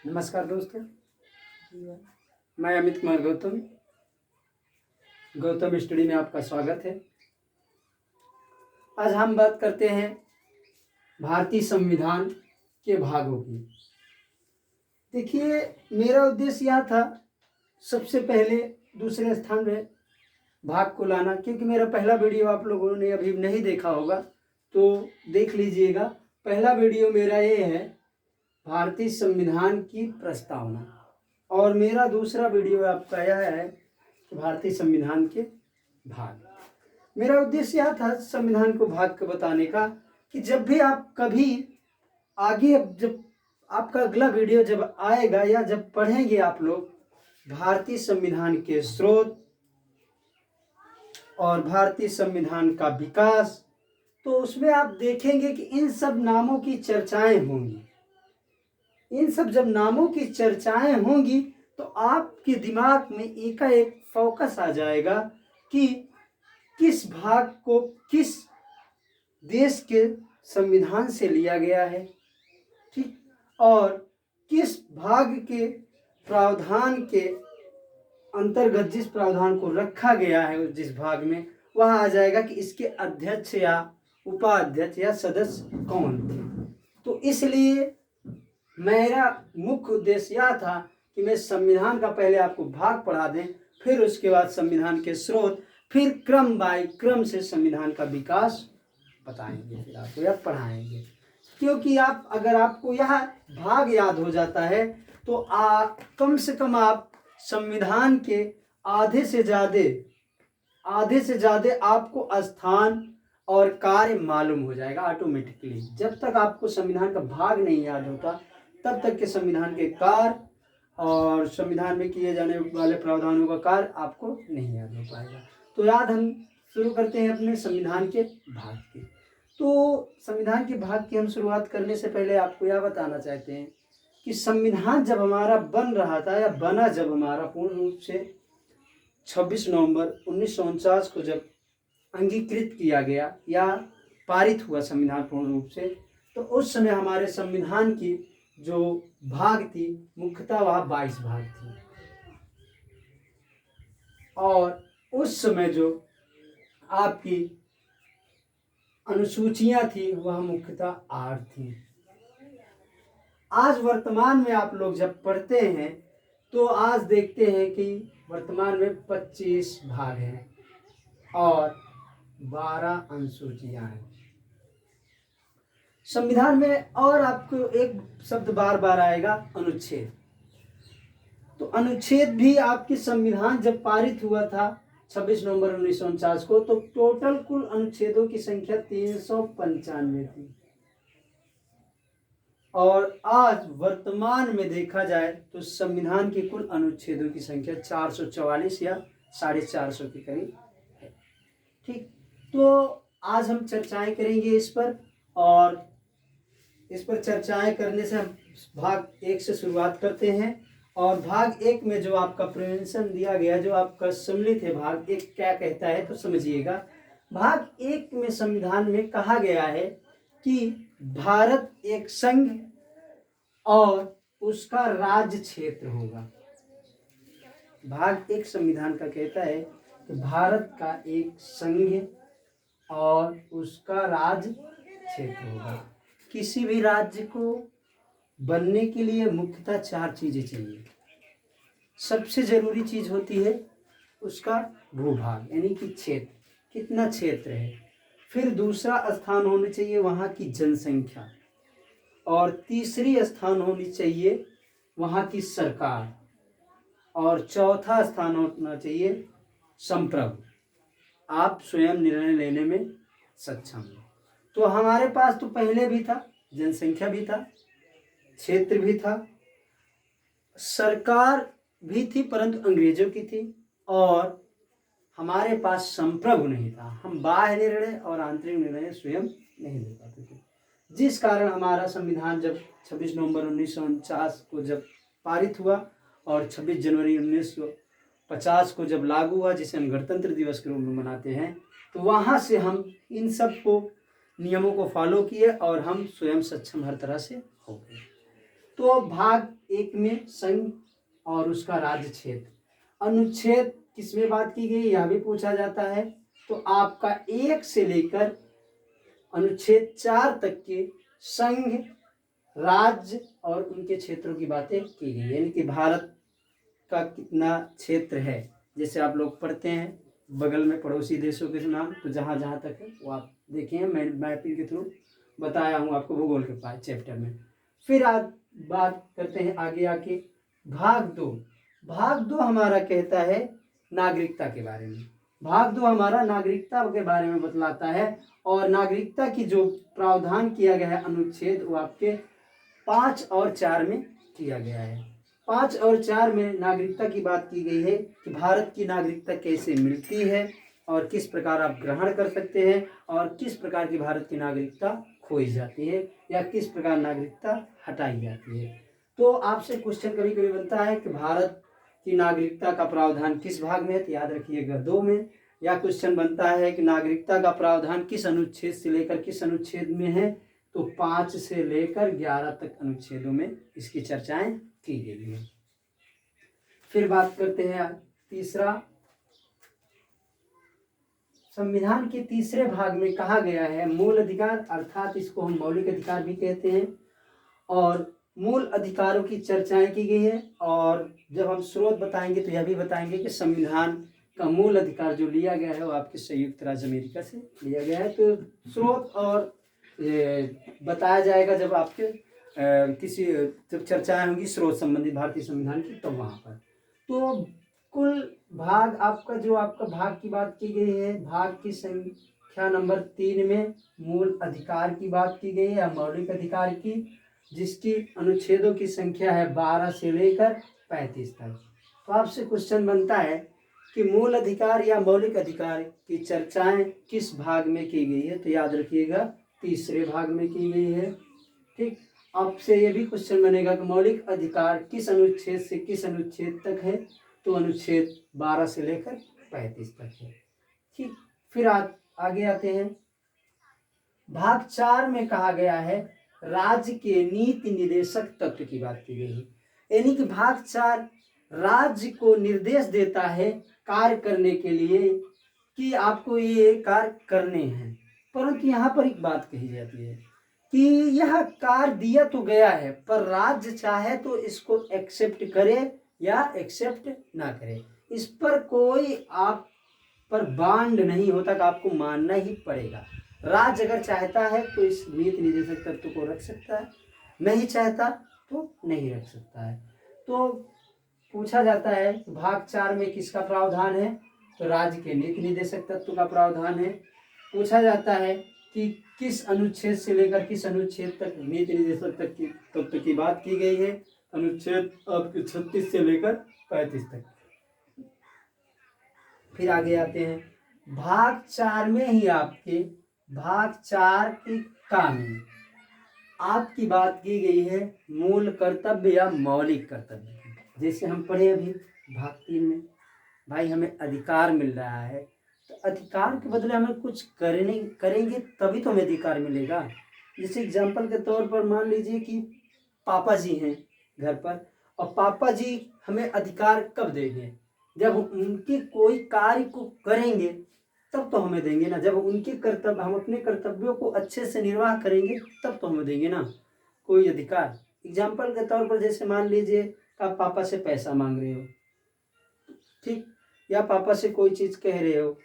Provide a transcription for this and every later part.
नमस्कार दोस्तों, मैं अमित कुमार गौतम स्टडी में आपका स्वागत है। आज हम बात करते हैं भारतीय संविधान के भागों की। देखिए, मेरा उद्देश्य यह था सबसे पहले दूसरे स्थान में भाग को लाना, क्योंकि मेरा पहला वीडियो आप लोगों ने अभी नहीं देखा होगा तो देख लीजिएगा। पहला वीडियो मेरा ये है भारतीय संविधान की प्रस्तावना, और मेरा दूसरा वीडियो आपका यह है कि भारतीय संविधान के भाग। मेरा उद्देश्य यह था संविधान को भाग के बताने का कि जब भी आप कभी आगे, जब आपका अगला वीडियो जब आएगा या जब पढ़ेंगे आप लोग भारतीय संविधान के स्रोत और भारतीय संविधान का विकास, तो उसमें आप देखेंगे कि इन सब नामों की चर्चाएं होंगी। इन सब जब नामों की चर्चाएं होंगी तो आपके दिमाग में एकाएक फोकस आ जाएगा कि किस भाग को किस देश के संविधान से लिया गया है, ठीक, और किस भाग के प्रावधान के अंतर्गत जिस प्रावधान को रखा गया है जिस भाग में, वह आ जाएगा कि इसके अध्यक्ष या उपाध्यक्ष या सदस्य कौन थे। तो इसलिए मेरा मुख्य उद्देश्य यह था कि मैं संविधान का पहले आपको भाग पढ़ा दें, फिर उसके बाद संविधान के स्रोत, फिर क्रम बाय क्रम से संविधान का विकास बताएंगे, फिर आपको यह पढ़ाएंगे। क्योंकि आप, अगर आपको यह भाग याद हो जाता है तो कम से कम आप संविधान के आधे से ज़्यादा आपको स्थान और कार्य मालूम हो जाएगा ऑटोमेटिकली। जब तक आपको संविधान का भाग नहीं याद होता तब तक के संविधान के कार्य और संविधान में किए जाने वाले प्रावधानों का कार्य आपको नहीं याद हो पाएगा। तो याद हम शुरू करते हैं अपने संविधान के भाग की। तो संविधान के भाग की हम शुरुआत करने से पहले आपको यह बताना चाहते हैं कि संविधान जब हमारा बन रहा था या बना, जब हमारा पूर्ण रूप से 26 नवंबर 1949 को जब अंगीकृत किया गया या पारित हुआ संविधान पूर्ण रूप से, तो उस समय हमारे संविधान की जो भाग थी मुख्यतः वह 22 भाग थी, और उस समय जो आपकी अनुसूचियां थी वह मुख्यतः 8 थी। आज वर्तमान में आप लोग जब पढ़ते हैं तो आज देखते हैं कि वर्तमान में 25 भाग हैं और 12 अनुसूचियां हैं संविधान में। और आपको एक शब्द बार बार आएगा, अनुच्छेद। तो अनुच्छेद भी आपके संविधान जब पारित हुआ था 26 नवंबर 1949 को, तो टोटल कुल अनुच्छेदों की संख्या 395 थी, और आज वर्तमान में देखा जाए तो संविधान के कुल अनुच्छेदों की संख्या 444 या 450 के करीब है, ठीक। तो आज हम चर्चाएं करेंगे इस पर, और इस पर चर्चाएं करने से हम भाग 1 से शुरुआत करते हैं। और भाग 1 में जो आपका प्रिवेंशन दिया गया, जो आपका सम्मिलित है, भाग 1 क्या कहता है तो समझिएगा। भाग 1 में संविधान में कहा गया है कि भारत एक संघ और उसका राज्य क्षेत्र होगा। भाग 1 संविधान का कहता है कि भारत का एक संघ और उसका राज्य क्षेत्र होगा। किसी भी राज्य को बनने के लिए मुख्यतः 4 चीजें चाहिए। सबसे जरूरी चीज होती है उसका भूभाग, यानी कि क्षेत्र, कितना क्षेत्र है। फिर दूसरा स्थान होना चाहिए वहाँ की जनसंख्या, और तीसरी स्थान होनी चाहिए वहाँ की सरकार, और चौथा स्थान होना चाहिए संप्रभु, आप स्वयं निर्णय लेने में सक्षम हो। तो हमारे पास तो पहले भी था, जनसंख्या भी था, क्षेत्र भी था, सरकार भी थी परंतु अंग्रेजों की थी, और हमारे पास संप्रभु नहीं था। हम बाह्य निर्णय और आंतरिक निर्णय स्वयं नहीं ले पाते थे, जिस कारण हमारा संविधान जब 26 नवंबर 1949 को जब पारित हुआ और 26 जनवरी 1950 को जब लागू हुआ, जिसे हम गणतंत्र दिवस के रूप में मनाते हैं, तो वहाँ से हम इन सब को नियमों को फॉलो किए और हम स्वयं सक्षम हर तरह से हो गए। तो भाग 1 में संघ और उसका राज्य क्षेत्र, अनुच्छेद किसमें बात की गई यह भी पूछा जाता है। तो आपका 1 से लेकर अनुच्छेद 4 तक के संघ, राज्य और उनके क्षेत्रों की बातें की गई, यानी कि भारत का कितना क्षेत्र है। जैसे आप लोग पढ़ते हैं बगल में पड़ोसी देशों के नाम, तो जहाँ जहाँ तक है वो आप देखें, मैं मैपिंग के थ्रू बताया हूँ आपको भूगोल के पास चैप्टर में। फिर आज बात करते हैं आगे आके भाग 2। भाग 2 हमारा कहता है नागरिकता के बारे में। भाग 2 हमारा नागरिकता के बारे में बतलाता है, और नागरिकता की जो प्रावधान किया गया है अनुच्छेद, वो आपके 5 और 4 में किया गया है। 5 और 4 में नागरिकता की बात की गई है कि भारत की नागरिकता कैसे मिलती है और किस प्रकार आप ग्रहण कर सकते हैं, और किस प्रकार की भारत की नागरिकता खोई जाती है या किस प्रकार नागरिकता हटाई जाती है। तो आपसे क्वेश्चन कभी कभी बनता है कि भारत की नागरिकता का प्रावधान किस भाग में है, तो याद रखिएगा 2 में। या क्वेश्चन बनता है कि नागरिकता का प्रावधान किस अनुच्छेद से लेकर किस अनुच्छेद में है, तो 5 से लेकर 11 तक अनुच्छेदों में इसकी चर्चाएं की गई है। फिर बात करते हैं तीसरा, संविधान के तीसरे भाग में कहा गया है मूल अधिकार, अर्थात इसको हम मौलिक अधिकार भी कहते हैं, और मूल अधिकारों की चर्चाएं की गई है। और जब हम स्रोत बताएंगे तो यह भी बताएंगे कि संविधान का मूल अधिकार जो लिया गया है वो आपके संयुक्त राज्य अमेरिका से लिया गया है। तो स्रोत और बताया जाएगा जब आपके किसी जब चर्चाएं होंगी स्रोत संबंधित भारतीय संविधान की, तब वहाँ पर। तो कुल भाग आपका जो आपका भाग की बात की गई है, भाग की संख्या नंबर 3 में मूल अधिकार की बात की गई है या मौलिक अधिकार की, जिसकी अनुच्छेदों की संख्या है 12 से लेकर 35 तक। तो आपसे क्वेश्चन बनता है कि मूल अधिकार या मौलिक अधिकार की चर्चाएं किस भाग में की गई है, तो याद रखिएगा तीसरे भाग में की गई है। ठीक, आपसे ये भी क्वेश्चन बनेगा कि मौलिक अधिकार किस अनुच्छेद से किस अनुच्छेद तक है, तो अनुच्छेद 12 से लेकर 35 तक है। ठीक, फिर आगे आते हैं। भाग 4 में कहा गया है राज्य के नीति निर्देशक तत्व की बात की गई है, यानी कि भाग 4 राज्य को निर्देश देता है कार्य करने के लिए कि आपको ये कार्य करने हैं। परंतु यहाँ पर एक बात कही जाती है कि यह कार्य दिया तो गया है, पर राज्य चाहे तो इसको एक्सेप्ट करे या एक्सेप्ट ना करे, इस पर कोई आप पर बांड नहीं होता कि आपको मानना ही पड़ेगा। राज्य अगर चाहता है तो इस नीति निर्देशक तत्व को रख सकता है, नहीं चाहता तो नहीं रख सकता है। तो पूछा जाता है भाग 4 में किसका प्रावधान है, तो राज्य के नीति निर्देशक तत्व का प्रावधान है। पूछा जाता है कि किस अनुच्छेद से लेकर किस अनुच्छेद तक नीति निर्देशक तक की तत्व की बात की गई है, अनुच्छेद आपके 36 से लेकर 35 तक। फिर आगे आते हैं भाग 4 में ही आपके भाग 4 के काम में आपकी बात की गई है मूल कर्तव्य या मौलिक कर्तव्य। जैसे हम पढ़े अभी भाग 3 में, भाई हमें अधिकार मिल रहा है, तो अधिकार के बदले हमें कुछ करेंगे तभी तो हमें अधिकार मिलेगा। जैसे एग्जाम्पल के तौर पर मान लीजिए कि पापा जी हैं घर पर, और पापा जी हमें अधिकार कब देंगे, जब उनके कोई कार्य को करेंगे तब तो हमें देंगे ना। जब उनके कर्तव्य हम अपने कर्तव्यों को अच्छे से निर्वाह करेंगे तब तो हमें देंगे ना कोई अधिकार। एग्जाम्पल के तौर पर जैसे मान लीजिए आप पापा से पैसा मांग रहे हो, ठीक, या पापा से कोई चीज कह रहे हो,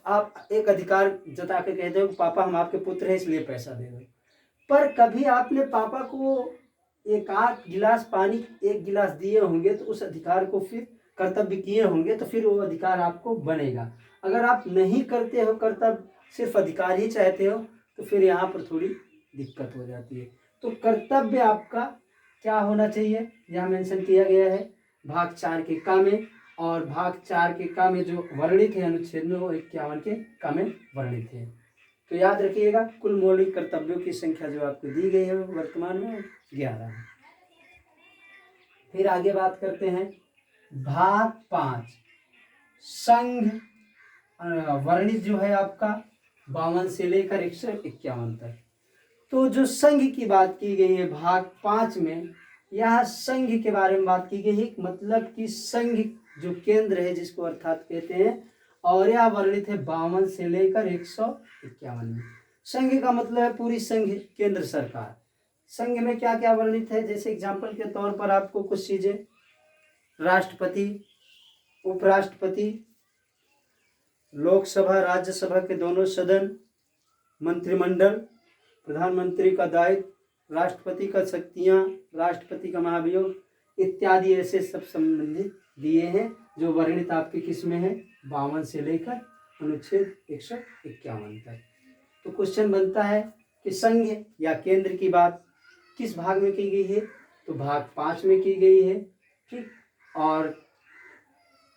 आप एक अधिकार जता के कहते हो पापा हम आपके पुत्र हैं इसलिए पैसा दे दो। पर कभी आपने पापा को एक आध गिलास पानी एक गिलास दिए होंगे तो उस अधिकार को फिर कर्तव्य किए होंगे तो फिर वो अधिकार आपको बनेगा। अगर आप नहीं करते हो कर्तव्य, सिर्फ अधिकार ही चाहते हो, तो फिर यहाँ पर थोड़ी दिक्कत हो जाती है। तो कर्तव्य आपका क्या होना चाहिए यहाँ मेंशन किया गया है भाग 4 के का में, और भाग 4 के का में जो वर्णित है अनुच्छेद में वो 51 के का में वर्णित है। तो याद रखिएगा कुल मौलिक कर्तव्यों की संख्या जो आपको दी गई है वर्तमान में 11 है। फिर आगे बात करते हैं भाग 5 संघ वर्णित जो है आपका 52 से लेकर 151 तक। तो जो संघ की बात की गई है भाग 5 में, यह संघ के बारे में बात की गई है, मतलब कि संघ जो केंद्र है जिसको अर्थात कहते हैं, और यह वर्णित है 52 से लेकर 151 में। संघ का मतलब है पूरी संघ, केंद्र सरकार। संघ में क्या क्या वर्णित है, जैसे एग्जाम्पल के तौर पर आपको कुछ चीजें, राष्ट्रपति, उपराष्ट्रपति, लोकसभा राज्यसभा के दोनों सदन, मंत्रिमंडल, प्रधानमंत्री का दायित्व, राष्ट्रपति का शक्तियां, राष्ट्रपति का महाभियोग इत्यादि ऐसे सब संबंधित दिए हैं, जो वर्णित आपके किस में है, 52 से लेकर अनुच्छेद 151 तक। तो क्वेश्चन बनता है कि संघ या केंद्र की बात किस भाग में की गई है, तो भाग 5 में की गई है, ठीक। और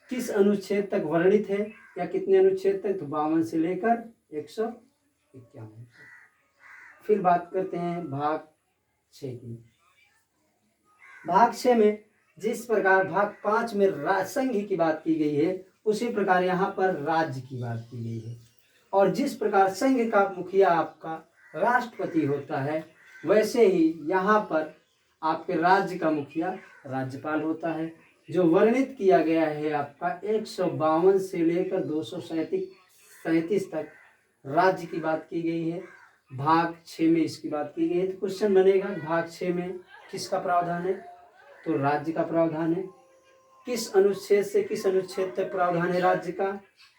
किस अनुच्छेद तक वर्णित है, या कितने अनुच्छेद तक, तो 52 से लेकर 151 तक। फिर बात करते हैं भाग 6 की। भाग 6 में जिस प्रकार भाग 5 में संघ की बात की गई है, उसी प्रकार यहाँ पर राज्य की बात की गई है। और जिस प्रकार संघ का मुखिया आपका राष्ट्रपति होता है, वैसे ही यहाँ पर आपके राज्य का मुखिया राज्यपाल होता है। जो वर्णित किया गया है आपका 152 से लेकर 237 तक राज्य की बात की गई है। भाग 6 में इसकी बात की गई है। तो क्वेश्चन बनेगा भाग 6 में किसका प्रावधान है, तो राज्य का प्रावधान है। किस अनुच्छेद से किस अनुच्छेद तक प्रावधान है राज्य का,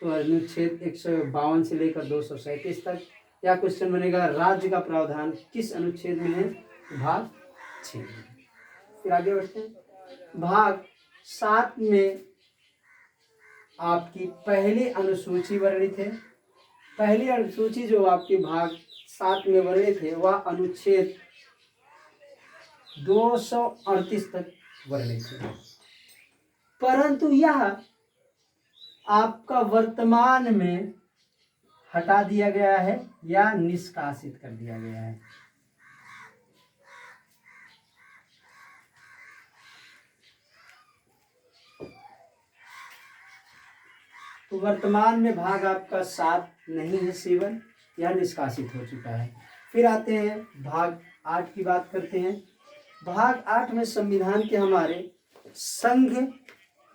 तो अनुच्छेद 152 से लेकर 237 तक। या क्वेश्चन बनेगा राज्य का प्रावधान किस अनुच्छेद में है, भाग 6 में। फिर आगे बढ़ते हैं। भाग 7 में आपकी पहली अनुसूची वर्णित है। पहली अनुसूची जो आपकी भाग 7 में वर्णित है, वह अनुच्छेद 238 तक वर्णित है। परंतु यह आपका वर्तमान में हटा दिया गया है या निष्कासित कर दिया गया है। तो वर्तमान में भाग आपका 7 नहीं है सेवन, या निष्कासित हो चुका है। फिर आते हैं भाग 8 की बात करते हैं। भाग 8 में संविधान के हमारे संघ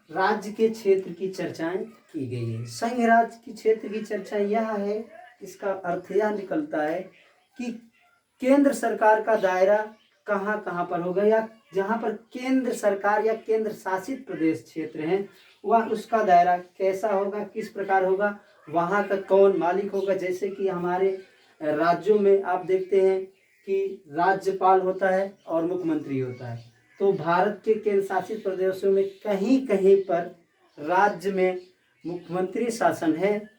राज्य के क्षेत्र की चर्चाएं की गई है। संघ राज्य की क्षेत्र की चर्चा यह है, इसका अर्थ यह निकलता है कि केंद्र सरकार का दायरा कहाँ कहाँ पर होगा, या जहाँ पर केंद्र सरकार या केंद्र शासित प्रदेश क्षेत्र हैं, वह उसका दायरा कैसा होगा, किस प्रकार होगा, वहाँ का कौन मालिक होगा। जैसे कि हमारे राज्यों में आप देखते हैं कि राज्यपाल होता है और मुख्यमंत्री होता है। तो भारत के केंद्र शासित प्रदेशों में कहीं कहीं पर राज्य में मुख्यमंत्री शासन है,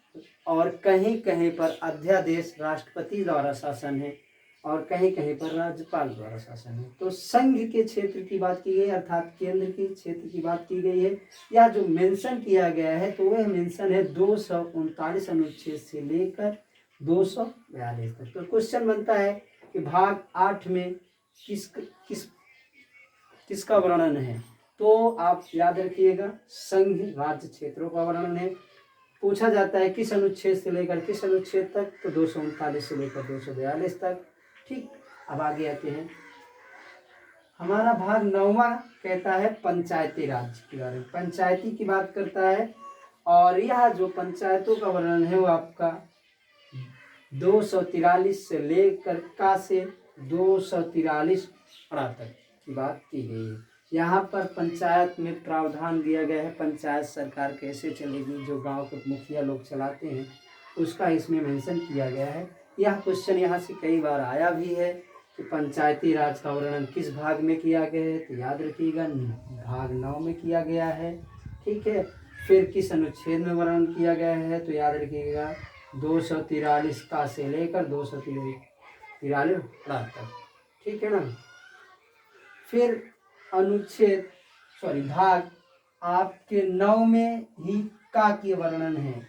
और कहीं कहीं पर अध्यादेश राष्ट्रपति द्वारा शासन है, और कहीं कहीं पर राज्यपाल द्वारा शासन है। तो संघ के क्षेत्र की बात की गई, अर्थात केंद्र के क्षेत्र की बात की गई है। या जो मेंशन किया गया है, तो वह मेंशन है 239 अनुच्छेद से लेकर 242 तक। तो क्वेश्चन बनता है कि भाग 8 में किसका वर्णन है, तो आप याद रखिएगा संघ राज्य क्षेत्रों का वर्णन है। पूछा जाता है किस अनुच्छेद से लेकर किस अनुच्छेद तक, तो 239 से लेकर 242 तक, ठीक। अब आगे आते हैं। हमारा भाग 9वां कहता है पंचायती राज के बारे में, पंचायती की बात करता है। और यह जो पंचायतों का वर्णन है, वो आपका 243 से लेकर का से 243 तक की बात की गई है। यहाँ पर पंचायत में प्रावधान दिया गया है, पंचायत सरकार कैसे चलेगी, जो गांव के मुखिया लोग चलाते हैं, उसका इसमें मेंशन किया गया है। यह क्वेश्चन यहाँ से कई बार आया भी है कि पंचायती राज का वर्णन किस भाग में किया गया है, तो याद रखिएगा भाग 9 में किया गया है, ठीक है। फिर किस अनुच्छेद में वर्णन किया गया है, तो याद रखिएगा 243 का से लेकर 243 तक, ठीक है ना। फिर भाग आपके 9 में ही का के वर्णन है,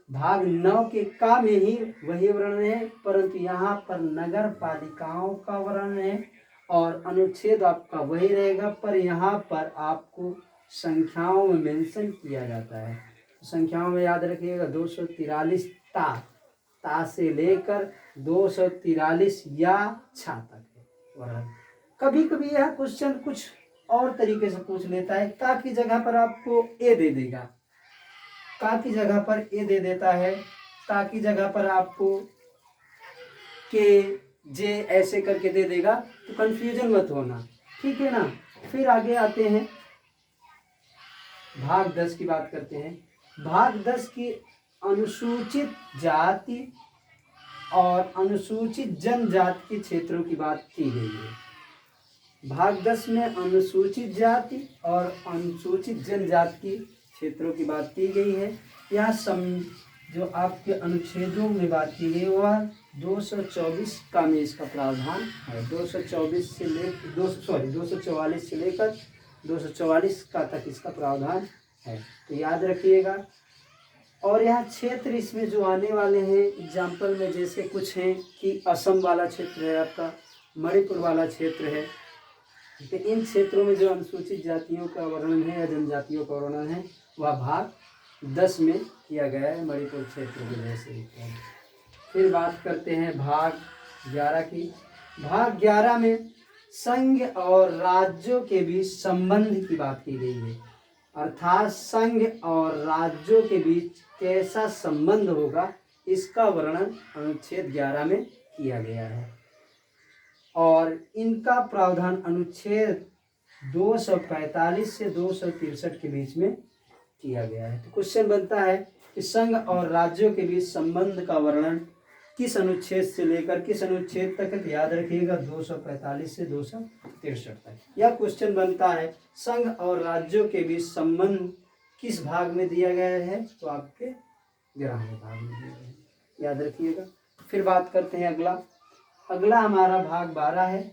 भाग 9 के का में ही वही वर्णन है, परंतु यहाँ पर नगर पालिकाओं का वर्णन है, और अनुच्छेद आपका वही रहेगा, पर यहाँ पर आपको संख्याओं में मेंशन किया जाता है। संख्याओं में याद रखिएगा 243 ता से लेकर 243 या छा तक है वर्णन। कभी कभी यह क्वेश्चन कुछ और तरीके से पूछ लेता है, का की जगह पर आपको ए दे देगा, का की जगह पर ए दे देता है, का की जगह पर आपको के जे ऐसे करके दे देगा, तो कंफ्यूजन मत होना, ठीक है ना। फिर आगे आते हैं, भाग 10 की बात करते हैं। भाग 10 की अनुसूचित जाति और अनुसूचित जनजाति के क्षेत्रों की बात की गई है। भाग 10 में अनुसूचित जाति और अनुसूचित जनजाति के क्षेत्रों की बात की गई है। यह जो आपके अनुच्छेदों में बात की गई वह 224 का में इसका प्रावधान है। 244 से लेकर 244 का तक इसका प्रावधान है, तो याद रखिएगा। और यह क्षेत्र इसमें जो आने वाले हैं एग्जाम्पल में, जैसे कुछ हैं कि असम वाला क्षेत्र है आपका, मणिपुर वाला क्षेत्र है, तो इन क्षेत्रों में जो अनुसूचित जातियों का वर्णन है या जनजातियों का वर्णन है वह भाग 10 में किया गया है, मणिपुर क्षेत्र के जैसे। फिर बात करते हैं भाग 11 की। भाग 11 में संघ और राज्यों के बीच संबंध की बात की गई है, अर्थात संघ और राज्यों के बीच कैसा संबंध होगा इसका वर्णन अनुच्छेद 11 में किया गया है। और इनका प्रावधान अनुच्छेद 245 से 263 के बीच में किया गया है। तो क्वेश्चन बनता है कि संघ और राज्यों के बीच संबंध का वर्णन किस अनुच्छेद से लेकर किस अनुच्छेद तक है, याद रखिएगा 245 से 263 तक। यह क्वेश्चन बनता है संघ और राज्यों के बीच संबंध किस भाग में दिया गया है, तो आपके 11वें भाग में दिया गया है, याद रखिएगा। फिर बात करते हैं अगला हमारा भाग 12 है।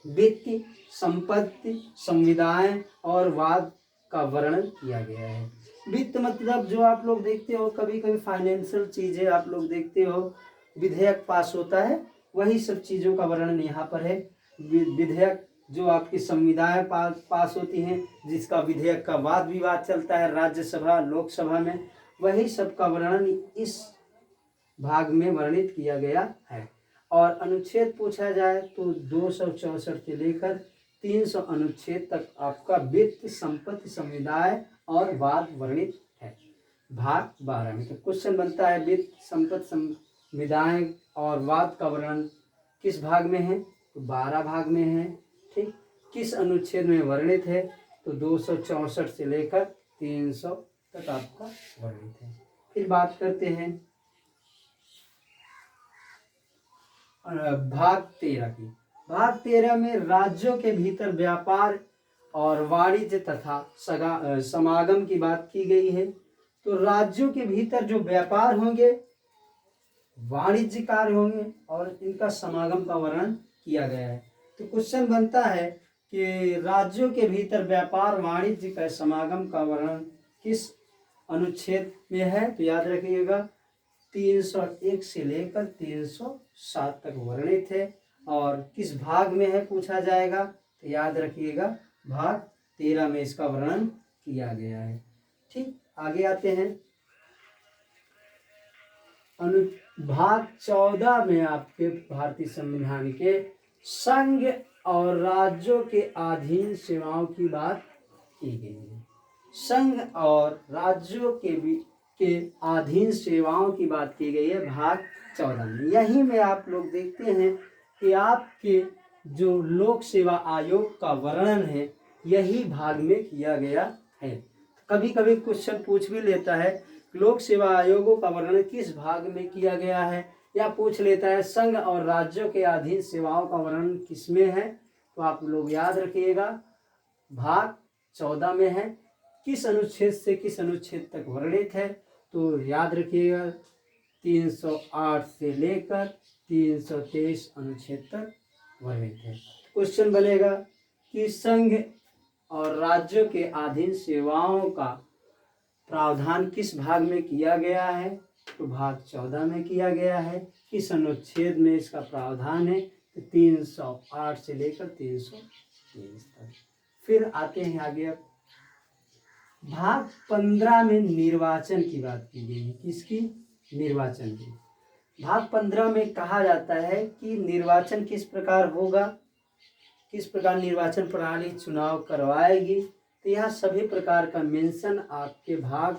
वित्त, संपत्ति, संविदाएं और वाद का वर्णन किया गया है। वित्त मतलब जो आप लोग देखते हो, कभी कभी फाइनेंशियल चीजें आप लोग देखते हो, विधेयक पास होता है, वही सब चीजों का वर्णन यहाँ पर है। विधेयक जो आपकी संविधाएं पास होती हैं, जिसका विधेयक का वाद विवाद चलता है राज्यसभा लोकसभा में, वही सब का वर्णन इस भाग में वर्णित किया गया है। और अनुच्छेद पूछा जाए तो 264 से लेकर 300 अनुच्छेद तक आपका वित्त, संपत्ति, संविदाएं और वाद वर्णित है भाग 12 में। तो क्वेश्चन बनता है वित्त, संपत्ति, संविदाएं और वाद का वर्णन किस भाग में है, तो 12 भाग में है, ठीक। किस अनुच्छेद में वर्णित है, तो 264 से लेकर 300 तक आपका वर्णित है। फिर बात करते हैं भाग 13 की। भाग 13 में राज्यों के भीतर व्यापार और वाणिज्य तथा समागम की बात की गई है। तो राज्यों के भीतर जो व्यापार होंगे, वाणिज्य कार्य होंगे और इनका समागम का वर्णन किया गया है। तो क्वेश्चन बनता है कि राज्यों के भीतर व्यापार वाणिज्य का समागम का वर्णन किस अनुच्छेद में है, तो याद रखिएगा 301 से लेकर 307 तक वर्णित है। और किस भाग में है पूछा जाएगा, तो याद रखिएगा भाग 13 में इसका वर्णन किया गया है, ठीक। आगे आते हैं भाग 14 में आपके भारतीय संविधान के संघ और राज्यों के अधीन सेवाओं की बात की गई है। संघ और राज्यों के अधीन सेवाओं की बात की गई है भाग 14 में। यही में आप लोग देखते हैं कि आपके जो लोक सेवा आयोग का वर्णन है यही भाग में किया गया है। कभी कभी क्वेश्चन पूछ भी लेता है लोक सेवा आयोगों का वर्णन किस भाग में किया गया है, या पूछ लेता है संघ और राज्यों के अधीन सेवाओं का वर्णन किसमें है, तो आप लोग याद रखिएगा भाग 14 में है। किस अनुच्छेद से किस अनुच्छेद तक वर्णित है, तो याद रखिएगा 308 से लेकर 323 अनुच्छेद तक वर्णित है। क्वेश्चन बनेगा कि संघ और राज्यों के अधीन सेवाओं का प्रावधान किस भाग में किया गया है, तो भाग 14 में किया गया है। किस अनुच्छेद में इसका प्रावधान है, तो 308 से लेकर 323 तक। फिर आते हैं आगे भाग 15 में निर्वाचन की बात की गई है। किसकी, निर्वाचन की। भाग 15 में कहा जाता है कि निर्वाचन किस प्रकार होगा, किस प्रकार निर्वाचन प्रणाली चुनाव करवाएगी, तो यह सभी प्रकार का मेंशन आपके भाग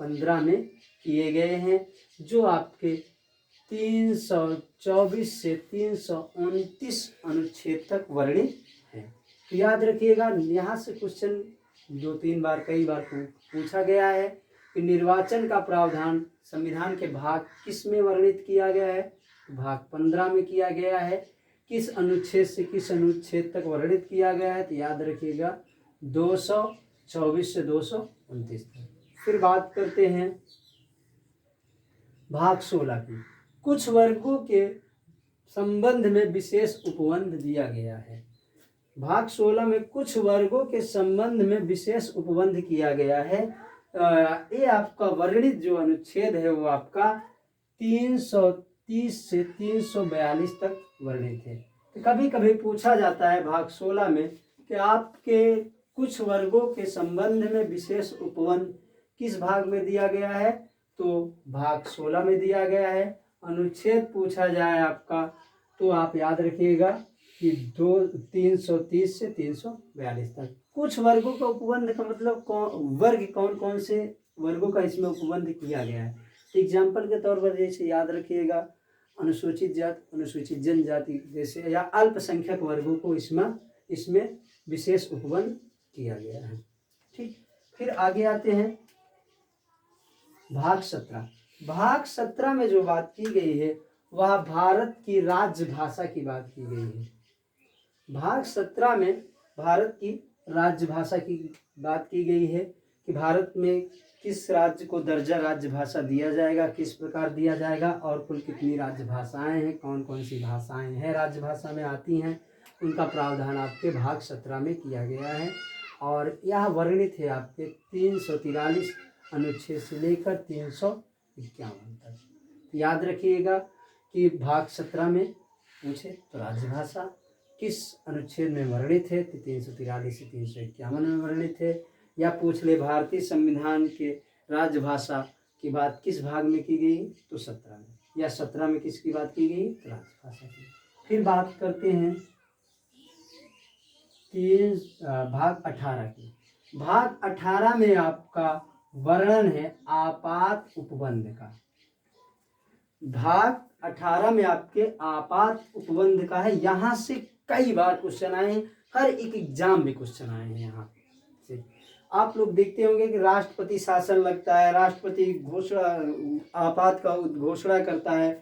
15 में किए गए हैं, जो आपके 324 से 329 अनुच्छेद तक वर्णित है। तो याद रखिएगा, यहाँ से क्वेश्चन 2-3 बार कई बार पूछा गया है कि निर्वाचन का प्रावधान संविधान के भाग किस में वर्णित किया गया है, भाग 15 में किया गया है। किस अनुच्छेद से किस अनुच्छेद तक वर्णित किया गया है, तो याद रखिएगा 224 से 229 तक। फिर बात करते हैं भाग 16 की। कुछ वर्गों के संबंध में विशेष उपबंध दिया गया है। भाग 16 में कुछ वर्गों के संबंध में विशेष उपबंध किया गया है। ये आपका वर्णित जो अनुच्छेद है वो आपका 330 से 342 तक वर्णित है। तो कभी कभी पूछा जाता है भाग 16 में कि आपके कुछ वर्गों के संबंध में विशेष उपबंध किस भाग में दिया गया है, तो भाग 16 में दिया गया है। अनुच्छेद पूछा जाए आपका तो आप याद रखिएगा कि 330 से 342 तक। कुछ वर्गों का उपबंध का मतलब वर्ग कौन कौन से वर्गों का इसमें उपबंध किया गया है। एग्जाम्पल के तौर पर जैसे याद रखिएगा अनुसूचित जाति, अनुसूचित जनजाति जैसे या अल्पसंख्यक वर्गों को इसमें विशेष उपबंध किया गया है। ठीक, फिर आगे आते हैं भाग 17। भाग 17 में जो बात की गई है वह भारत की राज्य भाषा की बात की गई है। भाग 17 में भारत की राज्य भाषा की बात की गई है कि भारत में किस राज्य को दर्जा राज्य भाषा दिया जाएगा, किस प्रकार दिया जाएगा और कुल कितनी राज्य भाषाएं हैं, कौन कौन सी भाषाएं हैं राज्य भाषा में आती हैं, उनका प्रावधान आपके भाग 17 में किया गया है। और यह वर्णित है आपके 343 अनुच्छेद से लेकर 351 तक। तो याद रखिएगा कि भाग 17 में पूछे तो राज्य भाषा किस अनुच्छेद में वर्णित है, तो 343 से 351 में वर्णित है। या पूछ ले भारतीय संविधान के राज्य भाषा की बात किस भाग में की गई, तो 17 में। या 17 में किसकी बात की गई, तो राज्य भाषा की। फिर बात करते हैं भाग 18 की। भाग 18 में आपका वर्णन है आपात उपबंध का। भाग 18 में आपके आपात उपबंध का है। यहाँ से कई बार क्वेश्चन आए हैं, हर एक एग्जाम में क्वेश्चन आए हैं। यहाँ से आप लोग देखते होंगे कि राष्ट्रपति शासन लगता है, राष्ट्रपति घोषणा आपात का घोषणा करता है।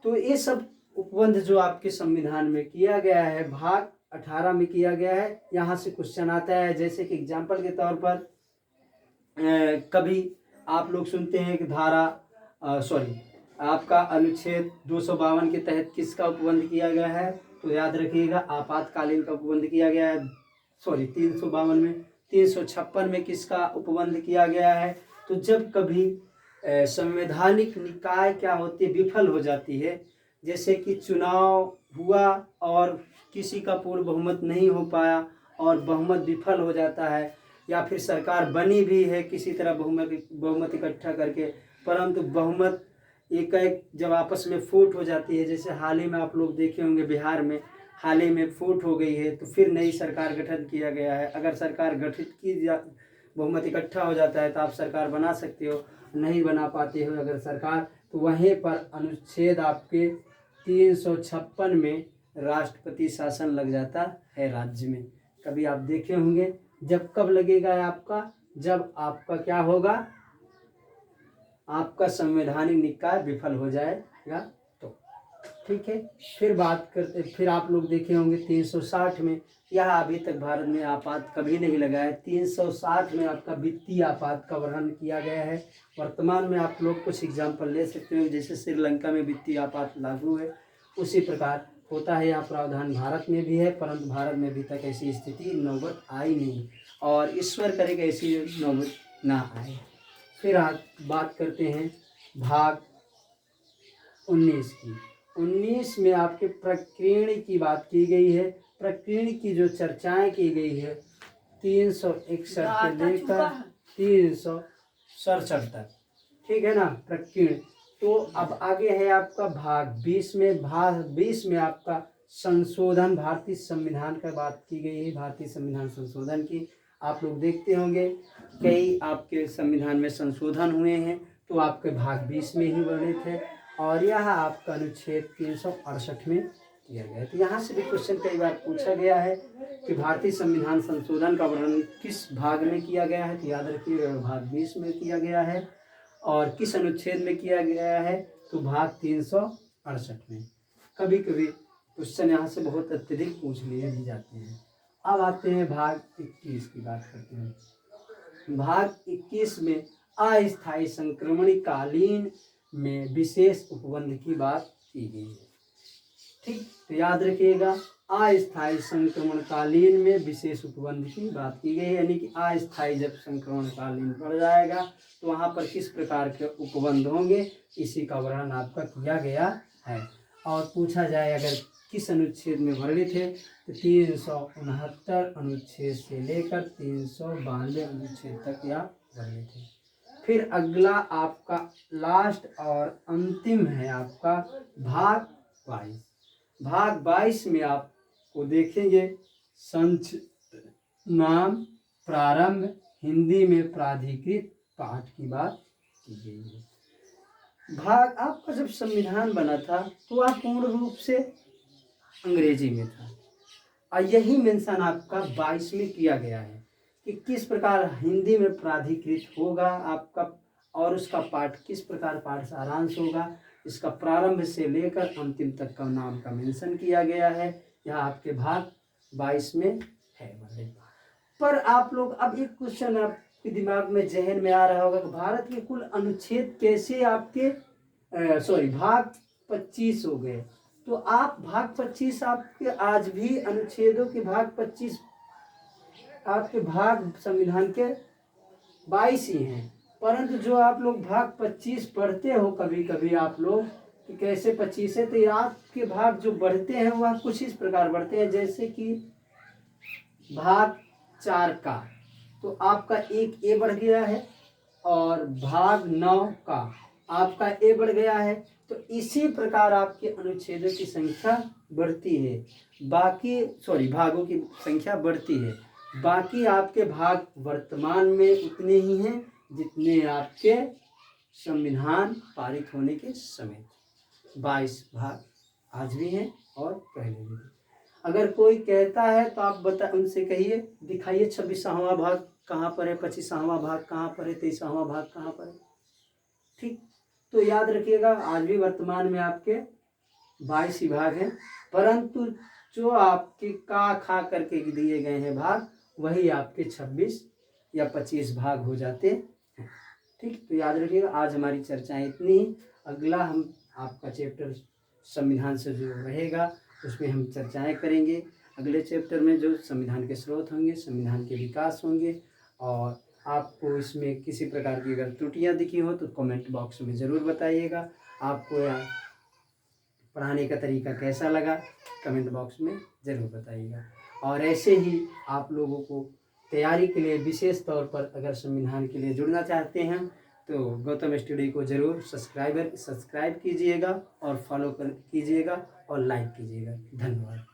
तो ये सब उपबंध जो आपके संविधान में किया गया है भाग 18 में किया गया है। यहाँ से क्वेश्चन आता है, जैसे कि एग्जाम्पल के तौर पर कभी आप लोग सुनते हैं कि आपका अनुच्छेद 252 के तहत किसका उपबंध किया गया है, तो याद रखिएगा आपातकालीन का उपबंध किया गया है। 352 में 356 में किसका उपबंध किया गया है, तो जब कभी संवैधानिक निकाय क्या होती है विफल हो जाती है, जैसे कि चुनाव हुआ और किसी का पूर्ण बहुमत नहीं हो पाया और बहुमत विफल हो जाता है, या फिर सरकार बनी भी है किसी तरह बहुमत इकट्ठा करके, परंतु बहुमत एक जब आपस में फूट हो जाती है, जैसे हाल ही में आप लोग देखे होंगे बिहार में हाल ही में फूट हो गई है, तो फिर नई सरकार गठन किया गया है। अगर सरकार गठित की बहुमत इकट्ठा हो जाता है तो आप सरकार बना सकते हो, नहीं बना पाते हो अगर सरकार, तो वहीं पर अनुच्छेद आपके 356 में राष्ट्रपति शासन लग जाता है राज्य में। कभी आप देखे होंगे, जब कब लगेगा आपका, जब आपका क्या होगा, आपका संवैधानिक निकाय विफल हो जाएगा तो। ठीक है, फिर बात करते, फिर आप लोग देखे होंगे 360 में, यह अभी तक भारत में आपात कभी नहीं लगा है। 360 में आपका वित्तीय आपात का वर्णन किया गया है। वर्तमान में आप लोग कुछ एग्जाम्पल ले सकते हो, जैसे श्रीलंका में वित्तीय आपात लागू है, उसी प्रकार होता है। यह प्रावधान भारत में भी है, परंतु भारत में अभी तक ऐसी स्थिति नौबत आई नहीं, और ईश्वर करे कि ऐसी नौबत ना आए। फिर आप बात करते हैं भाग 19 की। 19 में आपके प्रकीर्ण की बात की गई है। प्रकीर्ण की जो चर्चाएं की गई है 361 से लेकर 367 तक, ठीक है ना, प्रकीर्ण। तो अब आगे है आपका भाग 20 में। भाग 20 में आपका संशोधन, भारतीय संविधान का बात की गई है, भारतीय संविधान संशोधन की। आप लोग देखते होंगे कई आपके संविधान में संशोधन हुए हैं, तो आपके भाग 20 में ही वर्णित है, और यह आपका अनुच्छेद 368 में किया गया है। तो यहाँ से भी क्वेश्चन कई बार पूछा गया है कि भारतीय संविधान संशोधन का वर्णन किस भाग में किया गया है, तो याद रखिए भाग 20 में किया गया है, और किस अनुच्छेद में किया गया है, तो भाग 368 में। कभी कभी क्वेश्चन यहाँ से बहुत अत्यधिक पूछ लिए भी जाते हैं। अब आते हैं भाग 21 की बात करते हैं। भाग 21 में अस्थायी संक्रमण कालीन में विशेष उपबंध की बात की गई है। ठीक, तो याद रखिएगा अस्थायी संक्रमण कालीन में विशेष उपबंध की बात की गई है, यानी कि अस्थायी जब संक्रमण कालीन बढ़ जाएगा तो वहाँ पर किस प्रकार के उपबंध होंगे, इसी का वर्णन आपका किया गया है। और पूछा जाए अगर किस अनुच्छेद में वर्णित है, तो 369 अनुच्छेद से लेकर 392 अनुच्छेद तक यह वर्णित है। फिर अगला आपका लास्ट और अंतिम है आपका भाग 22। भाग 22 में आपको देखेंगे संक्षिप्त नाम प्रारंभ, हिंदी में प्राधिकृत पाठ की बात की गई है। भाग आपका जब संविधान बना था तो वह पूर्ण रूप से अंग्रेजी में था, और यही मेंशन आपका 22 में किया गया है कि किस प्रकार हिंदी में प्राधिकृत होगा आपका, और उसका पाठ किस प्रकार पाठ सारांश होगा, इसका प्रारंभ से लेकर अंतिम तक का नाम का मेंशन किया गया है। यह आपके भाग 22 में है। पर आप लोग अब एक क्वेश्चन आपके दिमाग में जहन में आ रहा होगा कि भारत के कुल अनुच्छेद कैसे आपके भाग 25 हो गए। तो आप भाग 25 आपके आज भी अनुच्छेदों के भाग 25 आपके भाग संविधान के 22 ही हैं, परंतु जो आप लोग भाग 25 पढ़ते हो कभी कभी आप लोग कि कैसे 25 है, तो आपके भाग जो बढ़ते हैं वह कुछ इस प्रकार बढ़ते हैं, जैसे कि भाग 4 का तो आपका एक ए बढ़ गया है, और भाग 9 का आपका ए बढ़ गया है। तो इसी प्रकार आपके अनुच्छेदों की संख्या बढ़ती है, भागों की संख्या बढ़ती है। बाकी आपके भाग वर्तमान में उतने ही हैं जितने आपके संविधान पारित होने के समय 22 भाग आज भी हैं और पहले भी हैं। अगर कोई कहता है तो आप उनसे कहिए, दिखाइए 26वां भाग कहाँ पर है, 25वां भाग कहाँ पर है, 23वां भाग कहाँ पर है। ठीक, तो याद रखिएगा आज भी वर्तमान में आपके 22 ही भाग हैं, परंतु जो आपके का खा करके दिए गए हैं भाग वही आपके 26 या 25 भाग हो जाते हैं। ठीक, तो याद रखिएगा आज हमारी चर्चाएं इतनी ही। अगला हम आपका चैप्टर संविधान से जो रहेगा उसमें हम चर्चाएं करेंगे। अगले चैप्टर में जो संविधान के स्रोत होंगे, संविधान के विकास होंगे, और आपको इसमें किसी प्रकार की अगर त्रुटियां दिखी हो तो कमेंट बॉक्स में ज़रूर बताइएगा। आपको यहाँ पढ़ाने का तरीका कैसा लगा कमेंट बॉक्स में ज़रूर बताइएगा। और ऐसे ही आप लोगों को तैयारी के लिए विशेष तौर पर अगर संविधान के लिए जुड़ना चाहते हैं तो गौतम स्टडी को ज़रूर सब्सक्राइब कीजिएगा और फॉलो कीजिएगा और लाइक कीजिएगा। धन्यवाद।